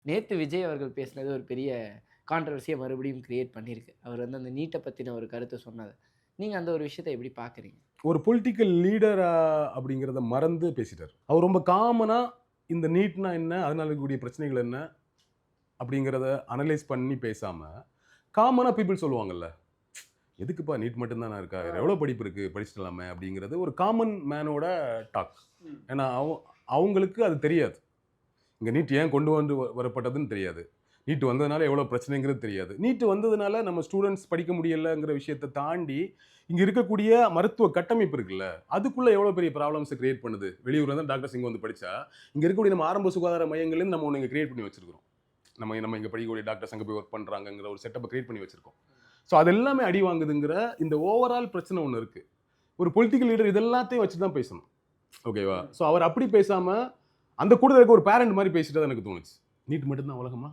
நேத்து விஜய் அவர்கள் பேசினது ஒரு பெரிய கான்ட்ரோவர்சிய மறுபடியும் கிரியேட் பண்ணியிருக்கு. அவர் வந்து அந்த நீட்ட பத்தின ஒரு கருத்த சொன்னது. நீங்க அந்த ஒரு விஷயத்த எப்படி பார்க்குறீங்க? ஒரு பொலிட்டிக்கல் லீடரா அப்படிங்கிறத மறந்து பேசிட்டாரு. அவர் ரொம்ப காமனா இந்த நீட்னா என்ன? அதனால இருக்கக்கூடிய பிரச்சனைகள் என்ன? அப்படிங்கிறத அனலைஸ் பண்ணி பேசாம, காமனா பீப்பிள் சொல்லுவாங்கல்ல. எதுக்குப்பா நீட் மட்டும் தானா இருக்கா? வேற எவ்வளோ படிப்பு இருக்கு? படிச்சிடலாமே அப்படிங்கிறது ஒரு காமன் மேனோட டாக். ஏன்னா, அவங்களுக்கு அது தெரியாது. இங்க நீட் ஏன் கொண்டு வந்து வரப்பட்டதுன்னு தெரியாது. நீட் வந்ததுனால எவ்வளோ பிரச்சனைங்கிறது தெரியாது. நீட் வந்ததுனால நம்ம ஸ்டூடண்ட்ஸ் படிக்க முடியலங்கிற விஷயத்த தாண்டி, இங்க இருக்கக்கூடிய மருத்துவ கட்டமைப்பு இருக்குல்ல, அதுக்குள்ள எவ்வளோ பெரிய ப்ராப்ளம்ஸ கிரியேட் பண்ணுது. வெளியூர்ல இருந்து டாக்டர்ஸ் இங்க வந்து படிச்சா, இங்க இருக்கக்கூடிய நம்ம ஆரம்ப சுகாதார மையங்கள்லேருந்து நம்ம ஒண்ணு இங்க கிரியேட் பண்ணி வச்சிருக்கிறோம். நம்ம நம்ம இங்க படிக்கக்கூடிய டாக்டர்ஸ் அங்க போய் ஒர்க் பண்றாங்கங்கிற ஒரு செட்டப்ப கிரியேட் பண்ணி வச்சிருக்கோம். ஸோ அது எல்லாமே அடி வாங்குதுங்கிற இந்த ஓவரால் பிரச்சனை ஒண்ணு இருக்கு. ஒரு பொலிட்டிக்கல் லீடர் இது எல்லாத்தையும் வச்சு தான் பேசணும். ஓகேவா? ஸோ அவர் அப்படி பேசாம, அந்த கூட்டத்துல இருக்க ஒரு பேரண்ட் மாரி பேசிட்டதா எனக்கு தோணுச்சு. நீட் மட்டும் தான் உலகமா?